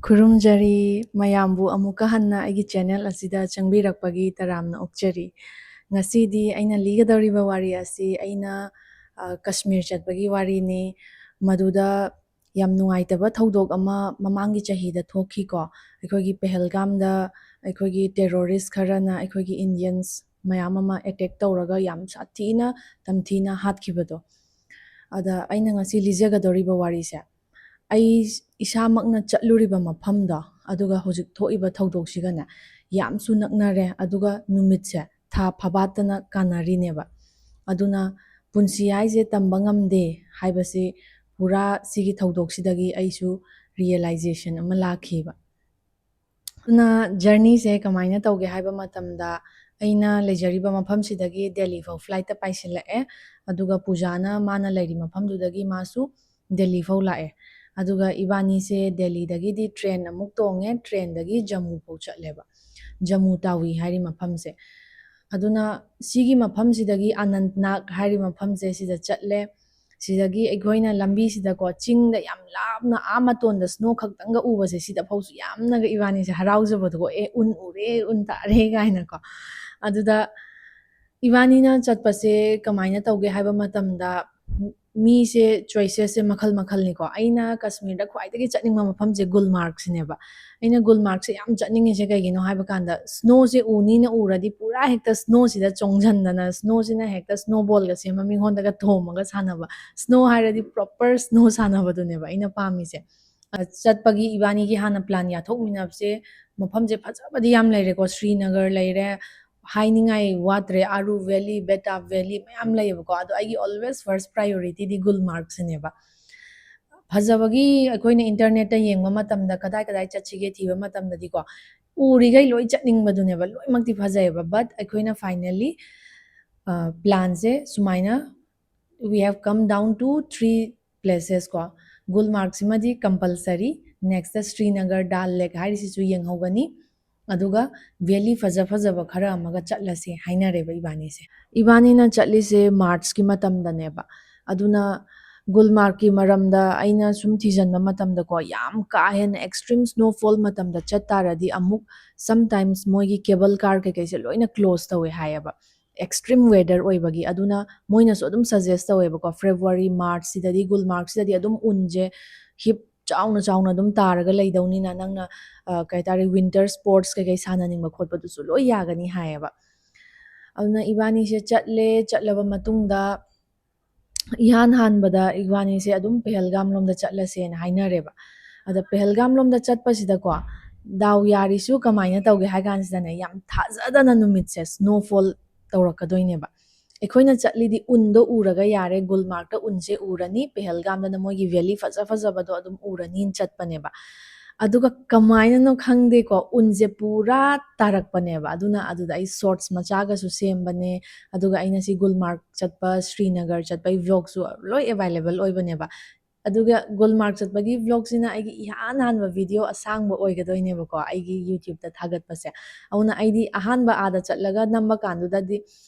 ꯈꯨꯔꯨꯝꯖꯔꯤ ꯃꯌꯥꯝꯕꯨ ꯑꯃꯨꯛꯀ ꯍꯟꯅ ꯑꯩꯒꯤ ꯆꯦꯅꯦꯜ ꯑꯁꯤꯗ ꯆꯪꯕꯤꯔꯛꯄꯒꯤ ꯇꯔꯥꯝꯅ ꯑꯣꯛꯆꯔꯤ꯫ ꯉꯁꯤꯗꯤ ꯑꯩꯅ ꯂꯤꯒꯗꯧꯔꯤꯕ ꯋꯥꯔꯤ ꯑꯁꯤ ꯑꯩꯅ ꯀꯁꯃꯤꯔ ꯆꯠꯄꯒꯤ ꯋꯥꯔꯤꯅꯤ꯫ ꯃꯗꯨꯗ ꯌꯥꯝ ꯅꯨꯡꯉꯥꯏꯇꯕ ꯊꯧꯗꯣꯛ ꯑꯃ ꯃꯃꯥꯡꯒꯤ ꯆꯍꯤꯗ ꯊꯣꯛꯈꯤꯀꯣ꯫ ꯑꯩꯈꯣꯏꯒꯤ ꯄꯦꯍꯦꯜꯒꯥꯝꯗ ꯑꯩꯈꯣꯏꯒꯤ ꯇꯦꯔꯣꯔꯤꯁ ꯈꯔꯅ ꯑꯩꯈꯣꯏꯒꯤ ꯏꯟꯗꯤꯌꯟꯁ ꯃꯌꯥꯝ ꯑꯃ ꯑꯦꯇꯦꯛ ꯇꯧꯔꯒ ꯌꯥꯝ ꯁꯥꯊꯤꯅ ꯇꯝꯊꯤꯅ ꯍꯥꯠꯈꯤꯕꯗꯣ꯫ ꯑꯗ ꯑꯩꯅ ꯉꯁꯤ ꯂꯤꯖꯒꯗꯧꯔꯤꯕ ꯋꯥꯔꯤꯁꯦ ꯑꯩ ꯏꯁꯥꯃꯛꯅ ꯆꯠꯂꯨꯔꯤꯕ ꯃꯐꯝꯗꯣ ꯑꯗꯨꯒ ꯍꯧꯖꯤꯛ ꯊꯣꯛꯏꯕ ꯊꯧꯗꯣꯛꯁꯤꯒꯅꯦ ꯌꯥꯝꯁꯨ ꯅꯛꯅꯔꯦ, ꯑꯗꯨꯒ ꯅꯨꯃꯤꯠꯁꯦ ꯊꯥ ꯐꯥꯕꯥꯠꯇꯅ ꯀꯥꯟꯅꯔꯤꯅꯦꯕ꯫ ꯑꯗꯨꯅ ꯄꯨꯟꯁꯤ ꯍꯥꯏꯁꯦ ꯇꯝꯕ ꯉꯝꯗꯦ ꯍꯥꯏꯕꯁꯤ ꯄꯨꯔꯥ ꯁꯤꯒꯤ ꯊꯧꯗꯣꯛꯁꯤꯗꯒꯤ ꯑꯩꯁꯨ ꯔꯤꯌꯦꯂꯥꯏꯖꯦꯁꯟ ꯑꯃ ꯂꯥꯛꯈꯤꯕ꯫ ꯑꯗꯨꯅ ꯖꯔꯅꯤꯁꯦ ꯀꯃꯥꯏꯅ ꯇꯧꯒꯦ ꯍꯥꯏꯕ ꯃꯇꯝꯗ ꯑꯩꯅ ꯂꯩꯖꯔꯤꯕ ꯃꯐꯝꯁꯤꯗꯒꯤ ꯗꯦꯜꯂꯤ ꯐꯥꯎ ꯐ꯭ꯂꯥꯏꯠꯇ ꯄꯥꯏꯁꯤꯜꯂꯛꯑꯦ, ꯑꯗꯨꯒ ꯄꯨꯖꯥꯅ ꯃꯥꯅ ꯂꯩꯔꯤ ꯃꯐꯝꯗꯨꯗꯒꯤ ꯃꯥꯁꯨ ꯗꯦꯜꯂꯤ ꯐꯥꯎ ꯂꯥꯛꯑꯦ꯫ ꯑꯗꯨꯒ ꯏꯕꯥꯅꯤꯁꯦ ꯗꯦꯜꯂꯤꯗꯒꯤꯗꯤ ꯇ꯭ꯔꯦꯟ ꯑꯃꯨꯛ ꯇꯣꯡꯉꯦ, ꯇ꯭ꯔꯦꯟꯗꯒꯤ ꯖꯝꯃꯨ ꯐꯥꯎ ꯆꯠꯂꯦꯕ, ꯖꯝꯃꯨ ꯇꯥꯋꯤ ꯍꯥꯏꯔꯤ ꯃꯐꯝꯁꯦ꯫ ꯑꯗꯨꯅ ꯁꯤꯒꯤ ꯃꯐꯝꯁꯤꯗꯒꯤ ꯑꯅꯟꯇꯅꯥꯛ ꯍꯥꯏꯔꯤ ꯃꯐꯝꯁꯦ ꯁꯤꯗ ꯆꯠꯂꯦ꯫ ꯁꯤꯗꯒꯤ ꯑꯩꯈꯣꯏꯅ ꯂꯝꯕꯤꯁꯤꯗꯀꯣ ꯆꯤꯡꯗ ꯌꯥꯝ ꯂꯥꯞꯅ ꯃꯇꯣꯟꯗ ꯁ꯭ꯅꯣ ꯈꯛꯇꯪꯒ ꯎꯕꯁꯦ ꯁꯤꯗ ꯐꯥꯎꯁꯨ ꯌꯥꯝꯅꯒ ꯏꯕꯥꯅꯤꯁꯦ ꯍꯔꯥꯎꯖꯕꯗꯣꯀꯣ, ꯎꯟ ꯎꯔꯦ, ꯎꯟ ꯇꯥꯔꯦ ꯀꯥꯏꯅꯀꯣ꯫ ꯑꯗꯨꯗ ꯏꯕꯥꯅꯤꯅ ꯆꯠꯄꯁꯦ ꯀꯃꯥꯏꯅ ꯇꯧꯒꯦ ꯍꯥꯏꯕ ꯃꯇꯝꯗ ꯃꯤꯁꯦ ꯆꯣꯏꯁꯦꯁꯁꯦ ꯃꯈꯜ ꯃꯈꯜꯅꯤꯀꯣ꯫ ꯑꯩꯅ ꯀꯁꯃꯤꯔꯗ ꯈ꯭ꯋꯥꯏꯗꯒꯤ ꯆꯠꯅꯤꯡꯕ ꯃꯐꯝꯁꯦ ꯒꯨꯜꯃꯥꯔꯒꯁꯤꯅꯦꯕ꯫ ꯑꯩꯅ ꯒꯨꯜꯃꯥꯔꯒꯁꯦ ꯌꯥꯝ ꯆꯠꯅꯤꯡꯉꯤꯁꯦ ꯀꯩꯒꯤꯅꯣ ꯍꯥꯏꯕ ꯀꯥꯟꯗ ꯁ꯭ꯅꯣꯁꯦ ꯎꯅꯤꯅ ꯎꯔꯗꯤ ꯄꯨꯔꯥ ꯍꯦꯛꯇ ꯁ꯭ꯅꯣꯁꯤꯗ ꯆꯣꯡꯁꯤꯟꯗꯅ ꯁ꯭ꯅꯣꯁꯤꯅ ꯍꯦꯛꯇ ꯁ꯭ꯅꯣꯕꯣꯜꯒ ꯁꯦꯝꯕ ꯃꯤꯉꯣꯟꯗꯒ ꯊꯣꯝꯃꯒ ꯁꯥꯟꯅꯕ, ꯁ꯭ꯅꯣ ꯍꯥꯏꯔꯗꯤ ꯄ꯭ꯔꯣꯄꯔ ꯁ꯭ꯅꯣ ꯁꯥꯟꯅꯕꯗꯨꯅꯦꯕ ꯑꯩꯅ ꯄꯥꯝꯃꯤꯁꯦ꯫ ꯆꯠꯄꯒꯤ ꯏꯕꯥꯅꯤꯒꯤ ꯍꯥꯟꯅ ꯄ꯭ꯂꯥꯟ ꯌꯥꯊꯣꯛꯃꯤꯟꯅꯕꯁꯦ ꯃꯐꯝꯁꯦ ꯐꯖꯕꯗꯤ ꯌꯥꯝ ꯂꯩꯔꯦꯀꯣ, ꯁ꯭ꯔꯤꯅꯒꯔ ꯂꯩꯔꯦ, ꯍꯥꯏꯅꯤꯡꯉꯥꯏ ꯋꯥꯠꯇ꯭ꯔꯦ, ꯑꯥꯔꯨ ꯚꯦꯂꯤ, ꯕꯦꯇꯥꯞ ꯚꯦꯂꯤ ꯃꯌꯥꯝ ꯂꯩꯌꯦꯕꯀꯣ꯫ ꯑꯗꯣ ꯑꯩꯒꯤ ꯑꯣꯜꯋꯦꯁ ꯐꯥꯔꯁ ꯄ꯭ꯔꯥꯏꯌꯣꯔꯤꯇꯤꯗꯤ ꯒꯨꯜꯃꯥꯔꯒꯁꯤꯅꯦꯕ꯫ ꯐꯖꯕꯒꯤ ꯑꯩꯈꯣꯏꯅ ꯏꯟꯇꯔꯅꯦꯠꯇ ꯌꯦꯡꯕ ꯃꯇꯝꯗ ꯀꯗꯥꯏ ꯀꯗꯥꯏ ꯆꯠꯁꯤꯒꯦ ꯊꯤꯕ ꯃꯇꯝꯗꯗꯤꯀꯣ ꯎꯔꯤꯈꯩ ꯂꯣꯏ ꯆꯠꯅꯤꯡꯕꯗꯨꯅꯦꯕ, ꯂꯣꯏꯅꯃꯛꯇꯤ ꯐꯖꯩꯑꯕ, ꯕꯠ ꯑꯩꯈꯣꯏꯅ ꯐꯥꯏꯅꯦꯜꯂꯤ ꯄ꯭ꯂꯥꯟꯁꯦ ꯁꯨꯃꯥꯏꯅ we have come down to 3 places ꯀꯣ꯫ ꯒꯨꯜꯃꯥꯔꯒꯁꯤꯃꯗꯤ compulsory, next Srinagar Dal lake ꯍꯥꯏꯔꯤꯁꯤꯁꯨ ꯌꯦꯡꯍꯧꯒꯅꯤ, ꯑꯗꯨꯒ ꯚꯦꯂꯤ ꯐꯖ ꯐꯖꯕ ꯈꯔ ꯑꯃꯒ ꯆꯠꯂꯁꯦ ꯍꯥꯏꯅꯔꯦꯕ ꯏꯕꯥꯅꯤꯁꯦ꯫ ꯏꯕꯥꯅꯤꯅ ꯆꯠꯂꯤꯁꯦ ꯃꯥꯔꯆꯀꯤ ꯃꯇꯝꯗꯅꯦꯕ꯫ ꯑꯗꯨꯅ ꯒꯨꯜꯃꯥꯔꯒꯀꯤ ꯃꯔꯝꯗ ꯑꯩꯅ ꯁꯨꯝ ꯊꯤꯖꯤꯟꯕ ꯃꯇꯝꯗꯀꯣ ꯌꯥꯝ ꯀꯥ ꯍꯦꯟꯅ ꯑꯦꯛꯁꯇ꯭रीम ꯁ꯭ꯅꯣꯐꯣꯜ ꯃꯇꯝꯗ ꯆꯠꯇꯥꯔꯗꯤ ꯑꯃꯨꯛ ꯁꯝꯇꯥꯏꯝꯁ ꯃꯣꯏꯒꯤ ꯀꯦꯕꯜ ꯀꯥꯔ ꯀꯩꯀꯩꯁꯦ ꯂꯣꯏꯅ ꯀ꯭ꯂꯣꯖ ꯇꯧꯋꯦ ꯍꯥꯏꯌꯦꯕ, ꯑꯦꯛꯁꯇ꯭रीम ꯋꯦꯗꯔ ꯑꯣꯏꯕꯒꯤ꯫ ꯑꯗꯨꯅ ꯃꯣꯏꯅꯁꯨ ꯑꯗꯨꯝ ꯁꯖꯦꯁ ꯇꯧꯋꯦꯕꯀꯣ, ꯐꯦꯕ꯭ꯔꯨꯋꯥꯔꯤ ꯃꯥꯔꯆꯁꯤꯗꯗꯤ ꯒꯨꯜꯃꯥꯔꯒꯁꯤꯗꯗꯤ ꯑꯗꯨꯝ ꯎꯟꯁꯦ ꯍꯤꯞ ꯆꯥꯎꯅ ꯆꯥꯎꯅ ꯑꯗꯨꯝ ꯇꯥꯔꯒ ꯂꯩꯗꯧꯅꯤꯅ ꯅꯪꯅ ꯀꯩ ꯍꯥꯏꯇꯥꯔꯦ ꯋꯤꯟꯇꯔ ꯁ꯭ꯄꯣꯔꯠꯁ ꯀꯩꯀꯩ ꯁꯥꯟꯅꯅꯤꯡꯕ ꯈꯣꯠꯄꯗꯨꯁꯨ ꯂꯣꯏ ꯌꯥꯒꯅꯤ ꯍꯥꯏꯌꯦꯕ꯫ ꯑꯗꯨꯅ ꯏꯕꯥꯅꯤꯁꯦ ꯆꯠꯂꯦ, ꯆꯠꯂꯕ ꯃꯇꯨꯡꯗ ꯏꯍꯥꯟ ꯍꯥꯟꯕꯗ ꯏꯕꯥꯅꯤꯁꯦ ꯑꯗꯨꯝ ꯄꯦꯍꯦꯜꯒꯥꯝ ꯂꯣꯝꯗ ꯆꯠꯂꯁꯦꯅ ꯍꯥꯏꯅꯔꯦꯕ꯫ ꯑꯗ ꯄꯦꯍꯦꯜꯒꯥꯝ ꯂꯣꯝꯗ ꯆꯠꯄꯁꯤꯗꯀꯣ ꯗꯥꯎ ꯌꯥꯔꯤꯁꯨ ꯀꯃꯥꯏꯅ ꯇꯧꯒꯦ ꯍꯥꯏ ꯀꯥꯟꯁꯤꯗꯅꯦ ꯌꯥꯝ ꯊꯥꯖꯗꯅ ꯅꯨꯃꯤꯠꯁꯦ ꯁ꯭ꯅꯣꯐꯣꯜ ꯇꯧꯔꯛꯀꯗꯣꯏꯅꯦꯕ꯫ ꯑꯩꯈꯣꯏꯅ ꯆꯠꯂꯤꯗꯤ ꯎꯟꯗꯣ ꯎꯔꯒ ꯌꯥꯔꯦ, ꯒꯨꯜꯃꯥꯔꯒꯇ ꯎꯟꯁꯦ ꯎꯔꯅꯤ, ꯄꯦꯍꯦꯜꯒꯥꯝꯗꯅ ꯃꯣꯏꯒꯤ ꯚꯦꯂꯤ ꯐꯖ ꯐꯖꯕꯗꯣ ꯑꯗꯨꯝ ꯎꯔꯅꯤꯅ ꯆꯠꯄꯅꯦꯕ꯫ ꯑꯗꯨꯒ ꯀꯃꯥꯏꯅꯅꯣ ꯈꯪꯗꯦꯀꯣ ꯎꯟꯁꯦ ꯄꯨꯔꯥ ꯇꯥꯔꯛꯄꯅꯦꯕ꯫ ꯑꯗꯨꯅ ꯑꯗꯨꯗ ꯑꯩ ꯁꯣꯔꯠꯁ ꯃꯆꯥꯒꯁꯨ ꯁꯦꯝꯕꯅꯦ, ꯑꯗꯨꯒ ꯑꯩꯅ ꯁꯤ ꯒꯨꯜꯃꯥꯔꯒ ꯆꯠꯄ, ꯁ꯭ꯔꯤꯅꯒꯔ ꯆꯠꯄꯒꯤ ꯚ꯭ꯂꯣꯒꯁꯨ ꯂꯣꯏ ꯑꯦꯕꯥꯏꯂꯦꯕꯜ ꯑꯣꯏꯕꯅꯦꯕ꯫ ꯑꯗꯨꯒ ꯒꯨꯜꯃꯥꯔꯒ ꯆꯠꯄꯒꯤ ꯚ꯭ꯂꯣꯒꯁꯤꯅ ꯑꯩꯒꯤ ꯏꯍꯥꯟ ꯍꯥꯟꯕ ꯚꯤꯗꯤꯑꯣ ꯑꯁꯥꯡꯕ ꯑꯣꯏꯒꯗꯣꯏꯅꯦꯕꯀꯣ ꯑꯩꯒꯤ ꯌꯨꯇ꯭ꯌꯨꯕꯇ ꯊꯥꯒꯠꯄꯁꯦ꯫ ꯑꯗꯨꯅ ꯑꯩꯗꯤ ꯑꯍꯥꯟꯕ ꯑꯥꯗ ꯆꯠꯂꯒ ꯅꯝꯕ ꯀꯥꯟꯗꯨꯗꯗꯤ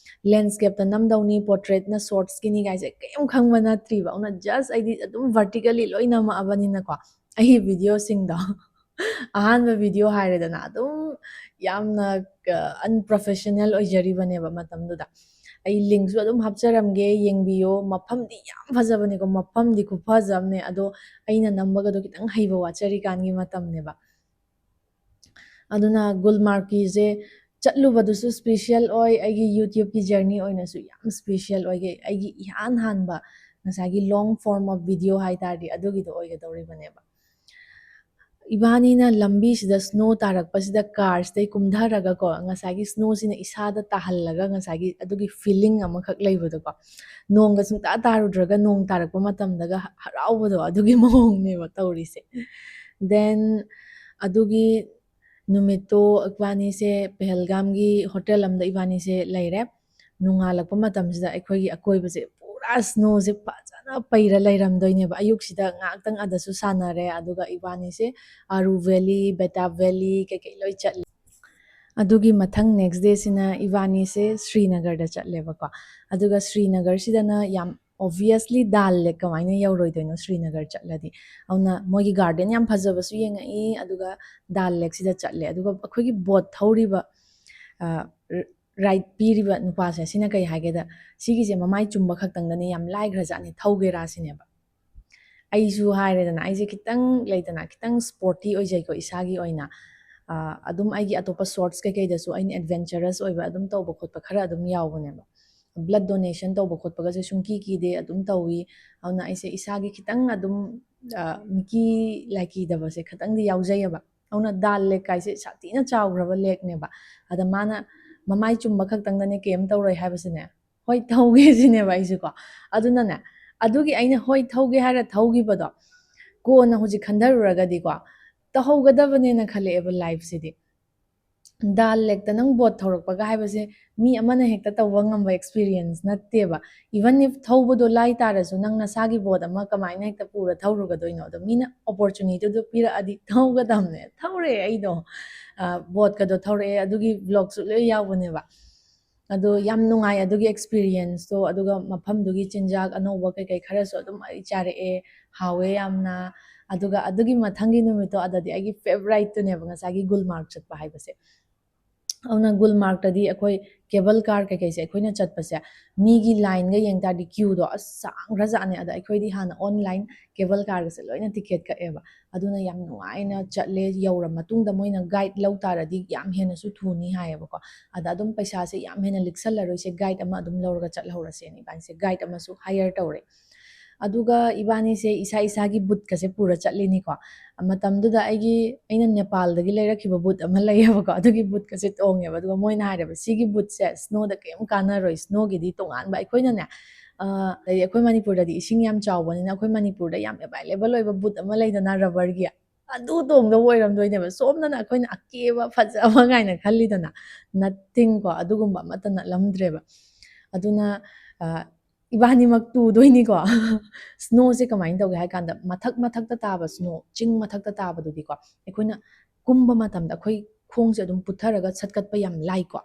ꯂꯦꯟꯁꯀꯦꯞꯇ ꯅꯝꯗꯧꯅꯤ, ꯄꯣꯔꯇ꯭ꯔꯦꯠꯅ ꯁꯣꯔꯠꯁꯀꯤꯅꯤ ꯀꯥꯏꯁꯦ ꯀꯩꯝ ꯈꯪꯕ ꯅꯠꯇ꯭ꯔꯤꯕ꯫ ꯑꯗꯨꯅ ꯖꯁ ꯑꯩꯗꯤ ꯑꯗꯨꯝ ꯚꯔꯇꯤꯀꯦꯜꯂꯤ ꯂꯣꯏ ꯅꯝꯃꯛꯑꯕꯅꯤꯅꯀꯣ ꯑꯩꯒꯤ ꯚꯤꯗꯤꯑꯣꯁꯤꯡꯗꯣ ꯑꯍꯥꯟꯕ ꯚꯤꯗꯤꯑꯣ ꯍꯥꯏꯔꯦꯗꯅ ꯑꯗꯨꯝ ꯌꯥꯝꯅ ꯑꯟꯄ꯭ꯔꯣꯐꯦꯁꯅꯦꯜ ꯑꯣꯏꯖꯔꯤꯕꯅꯦꯕ ꯃꯇꯝꯗꯨꯗ꯫ ꯑꯩ ꯂꯤꯡꯛꯁꯨ ꯑꯗꯨꯝ ꯍꯥꯞꯆꯔꯝꯒꯦ, ꯌꯦꯡꯕꯤꯌꯣ꯫ ꯃꯐꯝꯗꯤ ꯌꯥꯝ ꯐꯖꯕꯅꯦꯀꯣ, ꯃꯐꯝꯗꯤ ꯈꯨꯐꯖꯕꯅꯦ, ꯑꯗꯣ ꯑꯩꯅ ꯅꯝꯕꯒꯗꯣ ꯈꯤꯇꯪ ꯍꯩꯕ ꯋꯥꯠꯆꯔꯤꯀꯥꯟꯒꯤ ꯃꯇꯝꯅꯦꯕ꯫ ꯑꯗꯨꯅ ꯒꯨꯜꯃꯥꯔꯒꯀꯤꯁꯦ ꯆꯠꯂꯨꯕꯗꯨꯁꯨ ꯁ꯭ꯄꯦꯁꯤꯌꯦꯜ ꯑꯣꯏ, ꯑꯩꯒꯤ ꯌꯨꯇ꯭ꯌꯨꯕꯀꯤ ꯖꯔꯅꯤ ꯑꯣꯏꯅꯁꯨ ꯌꯥꯝ ꯁ꯭ꯄꯦꯁꯤꯌꯦꯜ ꯑꯣꯏꯒꯦ꯫ ꯑꯩꯒꯤ ꯏꯍꯥꯟ ꯍꯥꯟꯕ ꯉꯁꯥꯏꯒꯤ ꯂꯣꯡ ꯐꯣꯔꯝ ꯑꯣꯐ ꯚꯤꯗꯤꯑꯣ ꯍꯥꯏꯇꯥꯔꯗꯤ ꯑꯗꯨꯒꯤꯗꯣ ꯑꯣꯏꯒꯗꯧꯔꯤꯕꯅꯦꯕ꯫ ꯏꯕꯥꯅꯤꯅ ꯂꯝꯕꯤꯁꯤꯗ ꯁ꯭ꯅꯣ ꯇꯥꯔꯛꯄꯁꯤꯗ ꯀꯥꯔꯁꯤꯗꯩ ꯀꯨꯝꯊꯔꯒꯀꯣ ꯉꯁꯥꯏꯒꯤ ꯁ꯭ꯅꯣꯁꯤꯅ ꯏꯁꯥꯗ ꯇꯥꯍꯜꯂꯒ ꯉꯁꯥꯏꯒꯤ ꯑꯗꯨꯒꯤ ꯐꯤꯂꯤꯡ ꯑꯃꯈꯛ ꯂꯩꯕꯗꯣꯀꯣ, ꯅꯣꯡꯒ ꯁꯨꯡꯇꯥ ꯇꯥꯔꯨꯗ꯭ꯔꯒ ꯅꯣꯡ ꯇꯥꯔꯛꯄ ꯃꯇꯝꯗꯒ ꯍꯔꯥꯎꯕꯗꯣ ꯑꯗꯨꯒꯤ ꯃꯑꯣꯡꯅꯦꯕ ꯇꯧꯔꯤꯁꯦ꯫ ꯗꯦꯟ ꯑꯗꯨꯒꯤ ꯅꯨꯃꯤꯠꯇꯣ ꯏꯕꯥꯅꯤꯁꯦ ꯄꯦꯍꯦꯜꯒꯥꯝꯒꯤ ꯍꯣꯇꯦꯜ ꯑꯃꯗ ꯏꯕꯥꯅꯤꯁꯦ ꯂꯩꯔꯦ꯫ ꯅꯣꯡꯉꯥꯜꯂꯛꯄ ꯃꯇꯝꯁꯤꯗ ꯑꯩꯈꯣꯏꯒꯤ ꯑꯀꯣꯏꯕꯁꯦ ꯄꯨꯔꯥ ꯁ꯭ꯅꯣꯁꯦ ꯐꯖꯅ ꯄꯩꯔ ꯂꯩꯔꯝꯗꯣꯏꯅꯦꯕ꯫ ꯑꯌꯨꯛꯁꯤꯗ ꯉꯥꯏꯍꯥꯛꯇꯪ ꯑꯗꯁꯨ ꯁꯥꯟꯅꯔꯦ, ꯑꯗꯨꯒ ꯏꯕꯥꯅꯤꯁꯦ ꯑꯥꯔꯨ ꯚꯦꯂꯤ, ꯕꯦꯇꯥꯞ ꯚꯦꯂꯤ ꯀꯩꯀꯩ ꯂꯣꯏ ꯆꯠꯂꯦ꯫ ꯑꯗꯨꯒꯤ ꯃꯊꯪ ꯅꯦꯛꯁ ꯗꯦꯁꯤꯅ ꯏꯕꯥꯅꯤꯁꯦ ꯁ꯭ꯔꯤꯅꯒꯔꯗ ꯆꯠꯂꯦꯕꯀꯣ꯫ ꯑꯗꯨꯒ ꯁ꯭ꯔꯤꯅꯒꯔꯁꯤꯗꯅ ꯌꯥꯝ obviously ꯗꯥꯜ ꯂꯦꯛ ꯀꯃꯥꯏꯅ ꯌꯧꯔꯣꯏꯗꯣꯏꯅꯣ ꯁ꯭ꯔꯤꯅꯒꯔ ꯆꯠꯂꯗꯤ ꯑꯗꯨꯅ ꯃꯣꯏꯒꯤ ꯒꯥꯔꯗꯦꯟ ꯌꯥꯝ ꯐꯖꯕꯁꯨ ꯌꯦꯡꯉꯛꯏ ꯑꯗꯨꯒ ꯗꯥꯜ ꯂꯦꯛꯁꯤꯗ ꯆꯠꯂꯦ ꯑꯗꯨꯒ ꯑꯩꯈꯣꯏꯒꯤ ꯕꯣꯠ ꯊꯧꯔꯤꯕ ꯔꯥꯏꯠ ꯄꯤꯔꯤꯕ ꯅꯨꯄꯥꯁꯦ ꯁꯤꯅ ꯀꯩ ꯍꯥꯏꯒꯦꯗ ꯁꯤꯒꯤꯁꯦ ꯃꯃꯥꯏ ꯆꯨꯝꯕ ꯈꯛꯇꯪꯗꯅꯦ ꯌꯥꯝ ꯂꯥꯏꯈ꯭ꯔꯖꯥꯠꯅꯤ ꯊꯧꯒꯦꯔꯥ ꯁꯤꯅꯦꯕ ꯑꯩꯁꯨ ꯍꯥꯏꯔꯦꯗꯅ ꯑꯩꯁꯦ ꯈꯤꯇꯪ ꯂꯩꯗꯅ ꯈꯤꯇꯪ ꯁ꯭ꯄꯣꯔꯇꯤ ꯑꯣꯏꯖꯩꯀꯣ ꯏꯁꯥꯒꯤ ꯑꯣꯏꯅ ꯑꯗꯨꯝ ꯑꯩꯒꯤ ꯑꯇꯣꯞꯄ ꯁꯣꯔꯠꯁ ꯀꯩꯀꯩꯗꯁꯨ ꯑꯩꯅ ꯑꯦꯗꯚꯦꯟꯆꯔꯁ ꯑꯣꯏꯕ ꯑꯗꯨꯝ ꯇꯧꯕ ꯈꯣꯠꯄ ꯈꯔ ꯑꯗꯨꯝ ꯌꯥꯎꯕꯅꯦꯕ ꯕ꯭ꯂꯗ ꯗꯣꯅꯦꯁꯟ ꯇꯧꯕ ꯈꯣꯠꯄꯒꯁꯦ ꯁꯨꯡꯀꯤ ꯀꯤꯗꯦ ꯑꯗꯨꯝ ꯇꯧꯏ ꯑꯗꯨꯅ ꯑꯩꯁꯦ ꯏꯁꯥꯒꯤ ꯈꯤꯇꯪ ꯑꯗꯨꯝ ꯃꯤꯀꯤ ꯂꯥꯏꯀꯤꯗꯕꯁꯦ ꯈꯤꯇꯪꯗꯤ ꯌꯥꯎꯖꯩꯑꯕ ꯑꯗꯨꯅ ꯗꯥꯜ ꯂꯦꯛ ꯀꯥꯏꯁꯦ ꯁꯥꯊꯤꯅ ꯆꯥꯎꯈ꯭ꯔꯕ ꯂꯦꯛꯅꯦꯕ ꯑꯗ ꯃꯥꯅ ꯃꯃꯥꯏ ꯆꯨꯝꯕ ꯈꯛꯇꯪꯗꯅꯦ ꯀꯩꯝ ꯇꯧꯔꯣꯏ ꯍꯥꯏꯕꯁꯤꯅꯦ ꯍꯣꯏ ꯊꯧꯒꯦ ꯁꯤꯅꯦꯕ ꯑꯩꯁꯨꯀꯣ ꯑꯗꯨꯅꯅꯦ ꯑꯗꯨꯒꯤ ꯑꯩꯅ ꯍꯣꯏ ꯊꯧꯒꯦ ꯍꯥꯏꯔ ꯊꯧꯈꯤꯕꯗꯣ ꯀꯣꯟꯅ ꯍꯧꯖꯤꯛ ꯈꯟꯊꯔꯨꯔꯒꯗꯤꯀꯣ ꯇꯧꯍꯧꯒꯗꯕꯅꯦꯅ ꯈꯜꯂꯛꯑꯦꯕ ꯂꯥꯏꯐꯁꯤꯗꯤ ꯗꯥꯜ ꯂꯦꯛꯇ ꯅꯪ ꯕꯣꯠ ꯊꯧꯔꯛꯄꯒ ꯍꯥꯏꯕꯁꯦ ꯃꯤ ꯑꯃꯅ ꯍꯦꯛꯇ ꯇꯧꯕ ꯉꯝꯕ ꯑꯦꯛꯁꯄꯤꯔꯤꯌꯦꯟꯁ ꯅꯠꯇꯦꯕ ꯏꯚꯟ ꯏꯐ ꯊꯧꯕꯗꯣ ꯂꯥꯏ ꯇꯥꯔꯁꯨ ꯅꯪ ꯅꯁꯥꯒꯤ ꯕꯣꯠ ꯑꯃ ꯀꯃꯥꯏꯅ ꯍꯦꯛꯇ ꯄꯨꯔ ꯊꯧꯔꯨꯒꯗꯣꯏꯅꯣ ꯑꯗꯣ ꯃꯤꯅ ꯑꯣꯄꯣꯔꯆꯨꯅꯤꯇꯤꯗꯣ ꯄꯤꯔꯛꯑꯗꯤ ꯊꯧꯒꯗꯕꯅꯦ ꯊꯧꯔꯦ ꯑꯩꯗꯣ ꯕꯣꯠꯀꯗꯣ ꯊꯧꯔꯛꯑꯦ ꯑꯗꯨꯒꯤ ꯕ꯭ꯂꯣꯛꯁꯨ ꯂꯣꯏ ꯌꯥꯎꯕꯅꯦꯕ ꯑꯗꯣ ꯌꯥꯝ ꯅꯨꯡꯉꯥꯏ ꯑꯗꯨꯒꯤ ꯑꯦꯛꯁꯄꯤꯔꯤꯌꯦꯟꯁꯇꯣ ꯑꯗꯨꯒ ꯃꯐꯝꯗꯨꯒꯤ ꯆꯤꯟꯖꯥꯛ ꯑꯅꯧꯕ ꯀꯩꯀꯩ ꯈꯔꯁꯨ ꯑꯗꯨꯝ ꯑꯩ ꯆꯥꯔꯛꯑꯦ ꯍꯥꯎꯋꯦ ꯌꯥꯝꯅ ꯑꯗꯨꯒ ꯑꯗꯨꯒꯤ ꯃꯊꯪꯒꯤ ꯅꯨꯃꯤꯠꯇꯣ ꯑꯗꯗꯤ ꯑꯩꯒꯤ ꯐꯦꯚꯣꯔꯥꯏꯠꯇꯨꯅꯦꯕ ꯉꯁꯥꯏꯒꯤ ꯒꯨꯜꯃꯥꯔꯛ ꯆꯠꯄ ꯍꯥꯏꯕꯁꯦ ꯑꯗꯨꯅ ꯒꯨꯜꯃꯥꯔꯛꯇꯗꯤ ꯑꯩꯈꯣꯏ ꯀꯦꯕꯜ ꯀꯥꯔ ꯀꯩꯀꯩꯁꯦ ꯑꯩꯈꯣꯏꯅ ꯆꯠꯄꯁꯦ ꯃꯤꯒꯤ ꯂꯥꯏꯟꯒ ꯌꯦꯡ ꯇꯥꯔꯗꯤ ꯀ꯭ꯌꯨꯗꯣ ꯑꯁ ꯁꯥꯡꯈ꯭ꯔꯖꯥꯠꯅꯦ ꯑꯗ ꯑꯩꯈꯣꯏꯗꯤ ꯍꯥꯟꯅ ꯑꯣꯟꯂꯥꯏꯟ ꯀꯦꯕꯜ ꯀꯥꯔꯒꯁꯦ ꯂꯣꯏꯅ ꯇꯤꯀꯦꯠ ꯀꯛꯑꯦꯕ ꯑꯗꯨꯅ ꯌꯥꯝ ꯅꯨꯡꯉꯥꯏꯅ ꯆꯠꯂꯦ ꯌꯧꯔ ꯃꯇꯨꯡꯗ ꯃꯣꯏꯅ ꯒꯥꯏꯗ ꯂꯧ ꯇꯥꯔꯗꯤ ꯌꯥꯝ ꯍꯦꯟꯅꯁꯨ ꯊꯨꯅꯤ ꯍꯥꯏꯌꯦꯕꯀꯣ ꯑꯗ ꯑꯗꯨꯝ ꯄꯩꯁꯥꯁꯦ ꯌꯥꯝ ꯍꯦꯟꯅ ꯂꯤꯛꯁꯜꯂꯔꯣꯏꯁꯦ ꯒꯥꯏꯗ ꯑꯃ ꯑꯗꯨꯝ ꯂꯧꯔꯒ ꯆꯠꯍꯧꯔꯁꯦꯅ ꯏꯕꯥꯅꯤꯁꯦ ꯒꯥꯏꯗ ꯑꯃꯁꯨ ꯍꯥꯏꯌꯔ ꯇꯧꯔꯦ ꯑꯗꯨꯒ ꯏꯕꯥꯅꯤꯁꯦ ꯏꯁꯥ ꯏꯁꯥꯒꯤ ꯕꯨꯠꯀꯁꯦ ꯄꯨꯔ ꯆꯠꯂꯤꯅꯤꯀꯣ ꯃꯇꯝꯗꯨꯗ ꯑꯩꯅ ꯅꯦꯄꯥꯜꯗꯒꯤ ꯂꯩꯔꯛꯈꯤꯕ ꯕꯨꯠ ꯑꯃ ꯂꯩꯌꯦꯕꯀꯣ ꯑꯗꯨꯒꯤ ꯕꯨꯠꯀꯁꯦ ꯇꯣꯡꯉꯦꯕ ꯑꯗꯨꯒ ꯃꯣꯏꯅ ꯍꯥꯏꯔꯦꯕ ꯁꯤꯒꯤ ꯕꯨꯠꯁꯦ ꯁ꯭ꯅꯣꯗ ꯀꯩꯝ ꯀꯥꯟꯅꯔꯣꯏ ꯁ꯭ꯅꯣꯒꯤꯗꯤ ꯇꯣꯉꯥꯟꯕ ꯑꯩꯈꯣꯏꯅꯅꯦ ꯑꯗꯩ ꯑꯩꯈꯣꯏ ꯃꯅꯤꯄꯨꯔꯗꯗꯤ ꯏꯁꯤꯡ ꯌꯥꯝ ꯆꯥꯎꯕꯅꯤꯅ ꯑꯩꯈꯣꯏ ꯃꯅꯤꯄꯨꯔꯗ ꯌꯥꯝ ꯑꯦꯕꯥꯏꯂꯦꯕꯜ ꯑꯣꯏꯕ ꯕꯨꯠ ꯑꯃ ꯂꯩꯗꯅ ꯔꯕꯔꯒꯤ ꯑꯗꯨ ꯇꯣꯡꯗꯕ ꯑꯣꯏꯔꯝꯗꯣꯏꯅꯦꯕ ꯁꯣꯝꯗꯅ ꯑꯩꯈꯣꯏꯅ ꯑꯀꯦꯕ ꯐꯖꯕ ꯀꯥꯏꯅ ꯈꯜꯂꯤꯗꯅ ꯅꯠꯇꯤꯡꯀꯣ ꯑꯗꯨꯒꯨꯝꯕ ꯑꯃꯠꯇ ꯅꯠꯂꯝꯗ꯭ꯔꯦꯕ ꯑꯗꯨꯅ ꯏꯕꯥꯅꯤꯃꯛ ꯇꯨꯗꯣꯏꯅꯤꯀꯣ ꯁ꯭ꯅꯣꯁꯦ ꯀꯃꯥꯏꯅ ꯇꯧꯒꯦ ꯍꯥꯏ ꯀꯥꯟꯗ ꯃꯊꯛꯇ ꯇꯥꯕ ꯁ꯭ꯅꯣ ꯆꯤꯡ ꯃꯊꯛꯇ ꯇꯥꯕꯗꯨꯗꯤꯀꯣ ꯑꯩꯈꯣꯏꯅ ꯀꯨꯝꯕ ꯃꯇꯝꯗ ꯑꯩꯈꯣꯏ ꯈꯣꯡꯁꯦ ꯑꯗꯨꯝ ꯄꯨꯊꯔꯒ ꯁꯠꯀꯠꯄ ꯌꯥꯝ ꯂꯥꯏꯀꯣ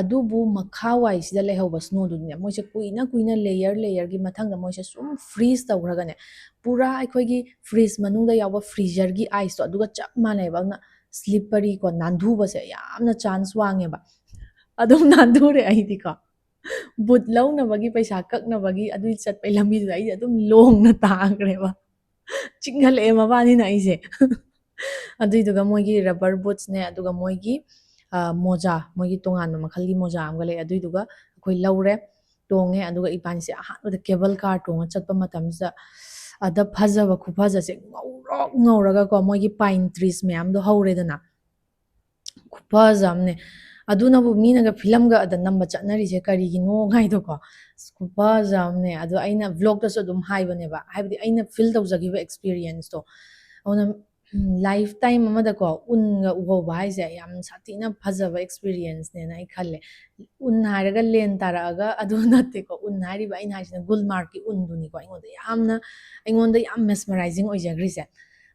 ꯑꯗꯨꯕꯨ ꯃꯈꯥ ꯋꯥꯏꯁꯤꯗ ꯂꯩꯍꯧꯕ ꯁ꯭ꯅꯣꯗꯨꯅꯦ ꯃꯣꯏꯁꯦ ꯀꯨꯏꯅ ꯂꯦꯌꯔꯒꯤ ꯃꯊꯪꯗ ꯃꯣꯏꯁꯦ ꯁꯨꯝ ꯐ꯭रीꯖ ꯇꯧꯈ꯭ꯔꯒꯅꯦ ꯄꯨꯔꯥ ꯑꯩꯈꯣꯏꯒꯤ ꯐ꯭ꯔꯤꯖ ꯃꯅꯨꯡꯗ ꯌꯥꯎꯕ ꯐ꯭ꯔꯤꯖꯔꯒꯤ ꯑꯥꯏꯁꯇꯣ ꯑꯗꯨꯒ ꯆꯞ ꯃꯥꯟꯅꯩꯕ ꯑꯗꯨꯅ ꯁ꯭ꯂꯤꯞꯄꯔꯤ ꯀꯣ ꯅꯥꯟꯊꯨꯕꯁꯦ ꯌꯥꯝꯅ ꯆꯥꯟꯁ ꯋꯥꯡꯉꯦꯕ ꯑꯗꯨꯝ ꯅꯥꯟꯊꯨꯔꯦ ꯑꯩꯗꯤꯀꯣ ꯕꯨꯠ ꯂꯧꯅꯕꯒꯤ ꯄꯩꯁꯥ ꯀꯛꯅꯕꯒꯤ ꯑꯗꯨꯒꯤ ꯆꯠꯄꯩ ꯂꯝꯕꯤꯗꯨꯗ ꯑꯩꯗꯤ ꯑꯗꯨꯝ ꯂꯣꯡꯅ ꯇꯥꯈ꯭ꯔꯦꯕ ꯆꯤꯡꯍꯜꯂꯛꯑꯦ ꯃꯕꯥꯅꯤꯅ ꯑꯩꯁꯦ ꯑꯗꯨꯏꯗꯨꯒ ꯃꯣꯏꯒꯤ ꯔꯕꯔ ꯕꯨꯠꯁꯅꯦ ꯑꯗꯨꯒ ꯃꯣꯏꯒꯤ ꯃꯣꯖꯥ ꯃꯣꯏꯒꯤ ꯇꯣꯉꯥꯟꯕ ꯃꯈꯜꯒꯤ ꯃꯣꯖꯥ ꯑꯃꯒ ꯂꯩ ꯑꯗꯨꯏꯗꯨꯒ ꯑꯩꯈꯣꯏ ꯂꯧꯔꯦ ꯇꯣꯡꯉꯦ ꯑꯗꯨꯒ ꯏꯕꯥꯅꯤꯁꯦ ꯑꯍꯥꯟꯕꯗ ꯀꯦꯕꯜ ꯀꯥꯔ ꯇꯣꯡꯉ ꯆꯠꯄ ꯃꯇꯝꯁꯤꯗ ꯑꯗ ꯐꯖꯕ ꯈꯨꯐꯖꯁꯦ ꯉꯧꯔꯒꯀꯣ ꯃꯣꯏꯒꯤ ꯄꯥꯏꯟ ꯇ꯭ꯔꯤꯁ ꯃꯌꯥꯝꯗꯣ ꯍꯧꯔꯦꯗꯅ ꯈꯨꯐꯖ ꯑꯃꯅꯦ ꯑꯗꯨꯅꯕꯨ ꯃꯤꯅꯒ ꯐꯤꯂꯝꯒ ꯑꯗ ꯅꯝꯕ ꯆꯠꯅꯔꯤꯁꯦ ꯀꯔꯤꯒꯤꯅꯣ ꯍꯥꯏꯗꯣꯀꯣ ꯈꯨꯐꯖ ꯑꯃꯅꯦ ꯑꯗꯣ ꯑꯩꯅ ꯚ꯭ꯂꯣꯛꯇꯁꯨ ꯑꯗꯨꯝ ꯍꯥꯏꯕꯅꯦꯕ ꯍꯥꯏꯕꯗꯤ ꯑꯩꯅ ꯐꯤꯜ ꯇꯧꯖꯈꯤꯕ ꯑꯦꯛꯁꯄꯤꯔꯤꯌꯦꯟꯁꯇꯣ ꯑꯗꯨꯅ ꯂꯥꯏꯐ ꯇꯥꯏꯝ ꯑꯃꯗꯀꯣ ꯎꯟꯒ ꯎꯍꯧꯕ ꯍꯥꯏꯁꯦ ꯌꯥꯝ ꯁꯥꯊꯤꯅ ꯐꯖꯕ ꯑꯦꯛꯁꯄꯤꯔꯤꯌꯦꯟꯁꯅꯦꯅ ꯑꯩ ꯈꯜꯂꯦ ꯎꯟ ꯍꯥꯏꯔꯒ ꯂꯦꯟ ꯇꯥꯔꯛꯑꯒ ꯑꯗꯨ ꯅꯠꯇꯦꯀꯣ ꯎꯟ ꯍꯥꯏꯔꯤꯕ ꯑꯩꯅ ꯍꯥꯏꯁꯤꯅ ꯒꯨꯜꯃꯥꯔꯛꯀꯤ ꯎꯟꯗꯨꯅꯤꯀோ ꯑꯩꯉꯣꯟꯗ ꯌꯥꯝ ꯃꯦꯁꯃꯔꯥꯏꯖꯤꯡ ꯑꯣꯏꯖꯈ꯭ꯔꯤꯁꯦ